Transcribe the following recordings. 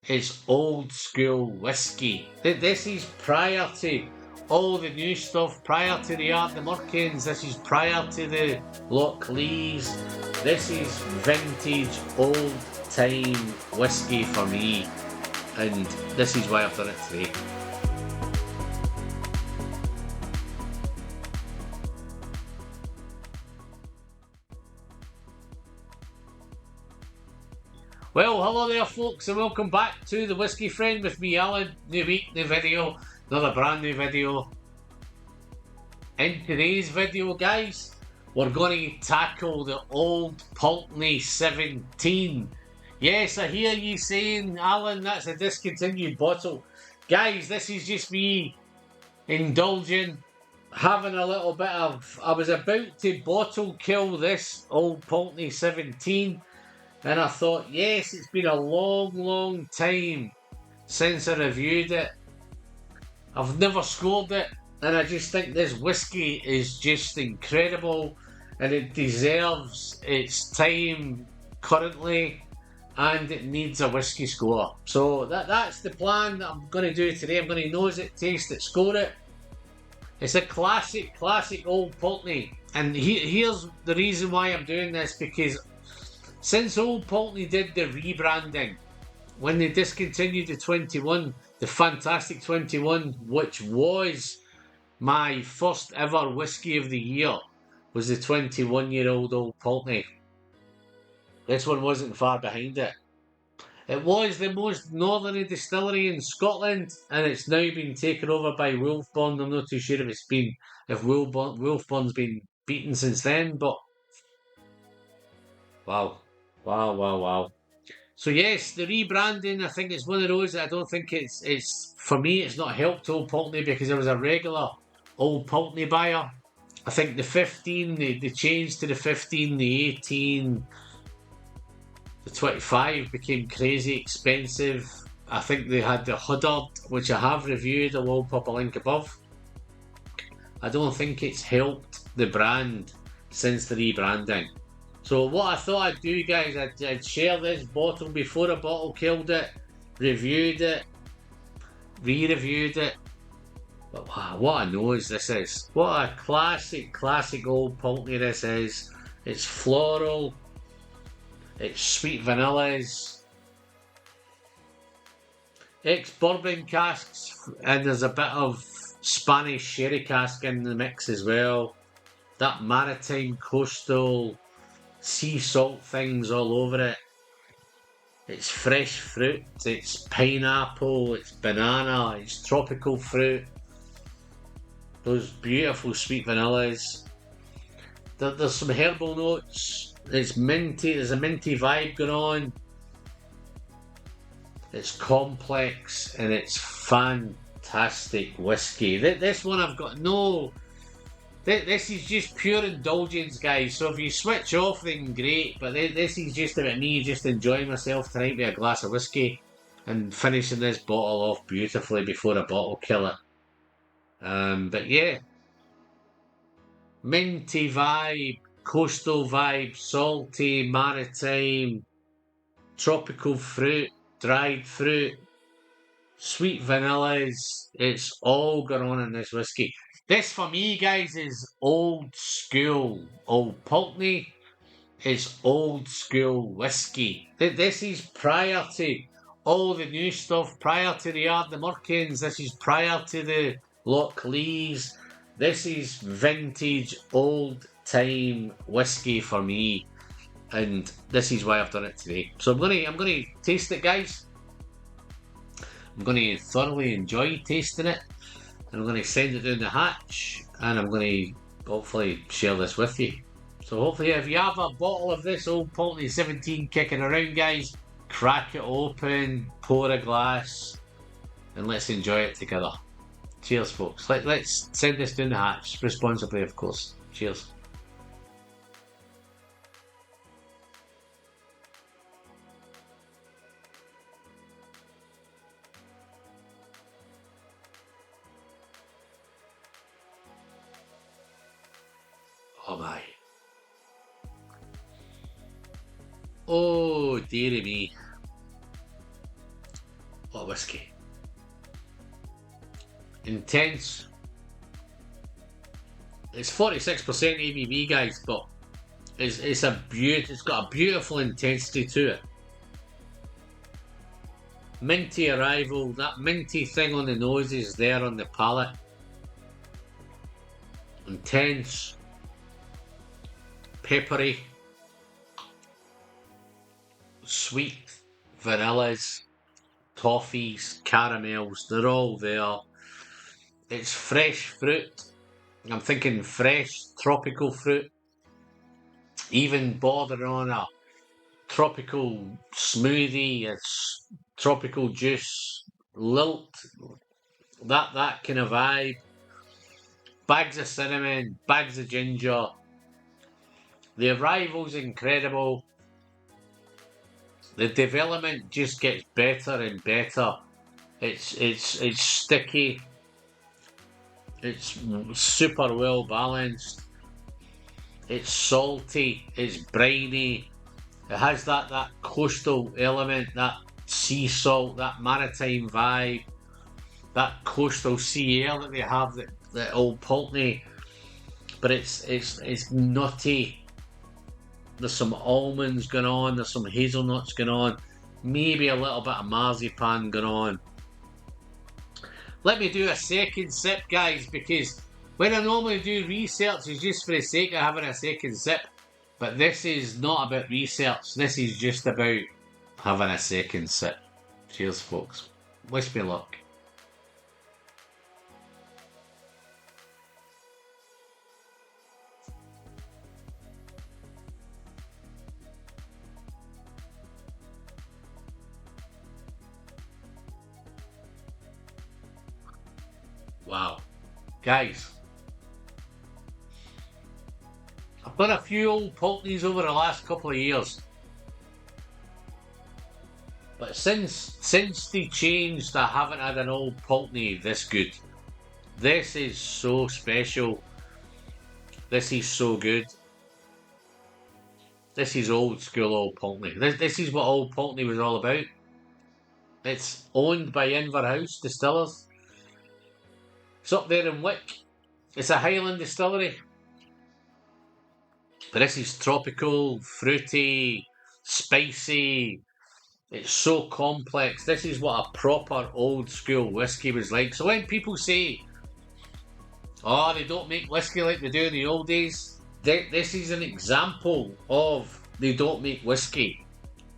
It's old school whiskey. This is prior to all the new stuff, prior to the Art the Merkins, this is prior to the Loch Lees. This is vintage, old time whiskey for me, and this is why I've done it today. Well, hello there, folks, and welcome back to the Whiskey Friend with me, Alan. New week, new video, another brand new video. In today's video, guys, we're going to tackle the old Pulteney 17. Yes, I hear you saying, Alan, that's a discontinued bottle. Guys, this is just me indulging, having a little bit of... I was about to bottle kill this old Pulteney 17. And I thought, yes, it's been a long time since I reviewed it. I've never scored it, and I just think this whiskey is just incredible, and it deserves its time currently, and it needs a whiskey score. So that's the plan that I'm going to do today. I'm going to nose it, taste it, score it. It's a classic old Pulteney, and here's the reason why I'm doing this, because since Old Pulteney did the rebranding, when they discontinued the 21, the fantastic 21, which was my first ever whiskey of the year, was the 21-year-old Old Pulteney. This one wasn't far behind it. It was the most northerly distillery in Scotland, and it's now been taken over by Wolfburn. I'm not too sure if Wolfburn's been beaten since then, but wow. Wow. So yes, the rebranding, I think it's one of those that I don't think it's for me, it's not helped Old Pulteney, because I was a regular Old Pulteney buyer. I think the 15, they changed to the 15, the 18, the 25 became crazy expensive. I think they had the Huddard, which I have reviewed, I will pop a link above. I don't think it's helped the brand since the rebranding. So what I thought I'd do, guys, I'd share this bottle before I bottle killed it, reviewed it, re-reviewed it. But wow, what a nose this is. What a classic old Pulteney this is. It's floral, it's sweet vanillas, ex-bourbon casks, and there's a bit of Spanish sherry cask in the mix as well. That maritime coastal sea salt things all over it. It's fresh fruit, it's pineapple, it's banana, it's tropical fruit. Those beautiful sweet vanillas. There's some herbal notes. It's minty, there's a minty vibe going on. It's complex and it's fantastic whiskey. This one I've got no... This is just pure indulgence, guys. So if you switch off, then great. But this is just about me just enjoying myself tonight with a glass of whiskey and finishing this bottle off beautifully before I bottle kill it. But yeah, minty vibe, coastal vibe, salty, maritime, tropical fruit, dried fruit, sweet vanillas. It's all going on in this whiskey. This, for me, guys, is old school. Old Pulteney is old school whiskey. This is prior to all the new stuff, prior to the Art the Merkins. This is prior to the Loch Lees. This is vintage, old time whiskey for me, and this is why I've done it today. So I'm gonna taste it, guys. I'm gonna thoroughly enjoy tasting it. And I'm going to send it down the hatch, and I'm going to hopefully share this with you. So hopefully if you have a bottle of this old Pulteney 17 kicking around, guys, crack it open, pour a glass, and let's enjoy it together. Cheers, folks. Let's send this down the hatch, responsibly, of course. Cheers. Oh my. Oh dearie me. What a whiskey. Intense. It's 46% ABV, guys, but it's got a beautiful intensity to it. Minty arrival, that minty thing on the nose is there on the palate. Intense, peppery, sweet, vanillas, toffees, caramels, they're all there. It's fresh fruit. I'm thinking fresh tropical fruit, even bordering on a tropical smoothie, it's tropical juice, lilt, that kind of vibe. Bags of cinnamon, bags of ginger. The arrival's incredible. The development just gets better and better. It's sticky. It's super well balanced. It's salty. It's briny. It has that coastal element, that sea salt, that maritime vibe, that coastal sea air that they have, that old Pulteney. But it's nutty. There's some almonds going on. There's some hazelnuts going on. Maybe a little bit of marzipan going on. Let me do a second sip, guys, because when I normally do research, it's just for the sake of having a second sip. But this is not about research. This is just about having a second sip. Cheers, folks. Wish me luck. Wow. Guys, I've done a few old Pulteneys over the last couple of years. But since they changed, I haven't had an old Pulteney this good. This is so special. This is so good. This is old school old Pulteney. This is what old Pulteney was all about. It's owned by Inverhouse Distillers. It's up there in Wick. It's a Highland distillery. But this is tropical, fruity, spicy. It's so complex. This is what a proper old school whiskey was like. So when people say, oh, they don't make whiskey like they do in the old days, this is an example of they don't make whiskey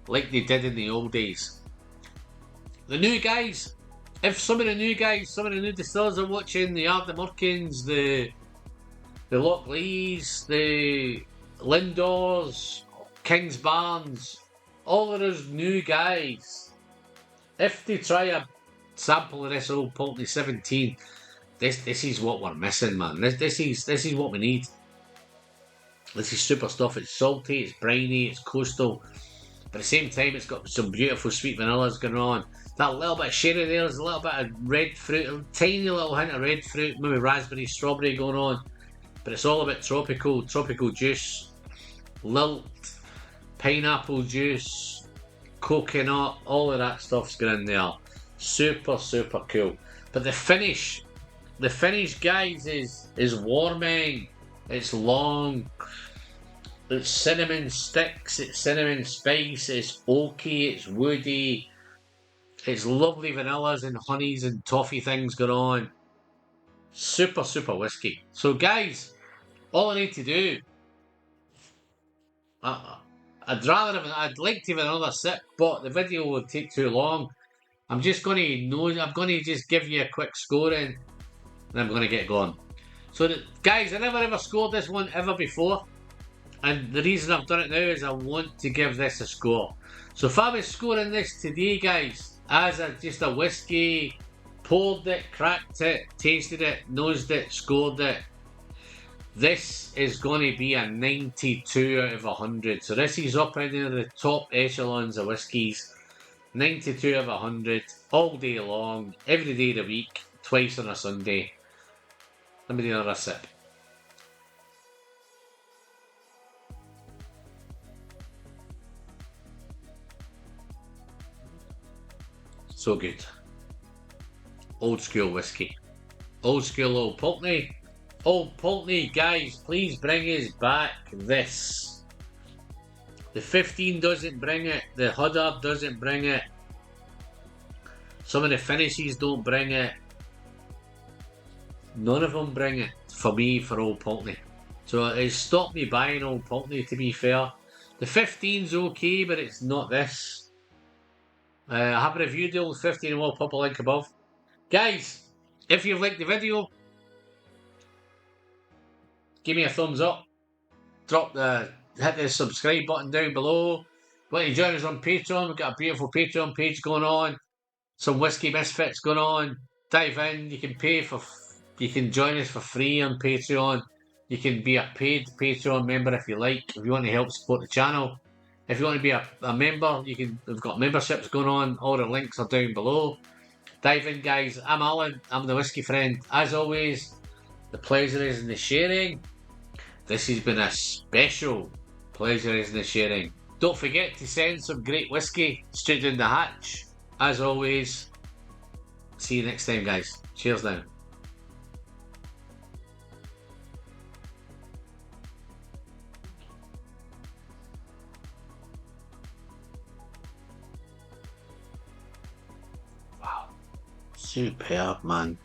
like they did in the old days. The new guys, if some of the new guys, some of the new distillers are watching, the Ardnamurchans, the Lochleys, the Lindors, Kings Barnes, all of those new guys, if they try a sample of this old Pulteney 17, this is what we're missing, man. This is what we need. This is super stuff. It's salty, it's briny, it's coastal, but at the same time, it's got some beautiful sweet vanillas going on. That little bit of sherry there, there's a little bit of red fruit, a tiny little hint of red fruit, maybe raspberry, strawberry going on. But it's all about tropical juice, lilt, pineapple juice, coconut, all of that stuff's going in there. Super, super cool. But the finish, guys, is warming. It's long. It's cinnamon sticks. It's cinnamon spice. It's oaky. It's woody. It's lovely vanillas and honeys and toffee things going on. Super, super whiskey. So, guys, all I need to do, I'd like to have another sip, but the video would take too long. I'm going to just give you a quick scoring, and I'm going to get going. So, guys, I never ever scored this one ever before, and the reason I've done it now is I want to give this a score. So, if I was scoring this today, guys, as just a whiskey, poured it, cracked it, tasted it, nosed it, scored it, this is going to be a 92 out of 100. So this is up in the top echelons of whiskies. 92 out of 100, all day long, every day of the week, twice on a Sunday. Let me do another sip. So good. Old school whiskey. Old school old Pulteney. Old Pulteney, guys, please bring us back this. The 15 doesn't bring it. The Huddard doesn't bring it. Some of the finishes don't bring it. None of them bring it for me for Old Pulteney. So it stopped me buying Old Pulteney, to be fair. The 15's okay, but it's not this. I have reviewed the old 15 and we'll pop a link above. Guys, if you've liked the video, give me a thumbs up. Hit the subscribe button down below. Want to join us on Patreon? We've got a beautiful Patreon page going on. Some Whiskey Misfits going on. Dive in. You can join us for free on Patreon. You can be a paid Patreon member if you like, if you want to help support the channel. If you want to be a member, we've got memberships going on. All the links are down below. Dive in, guys. I'm Alan. I'm the Whiskey Friend. As always, the pleasure is in the sharing. This has been a special pleasure is in the sharing. Don't forget to send some great whiskey straight down the hatch. As always, see you next time, guys. Cheers now. Wow. Superb, man.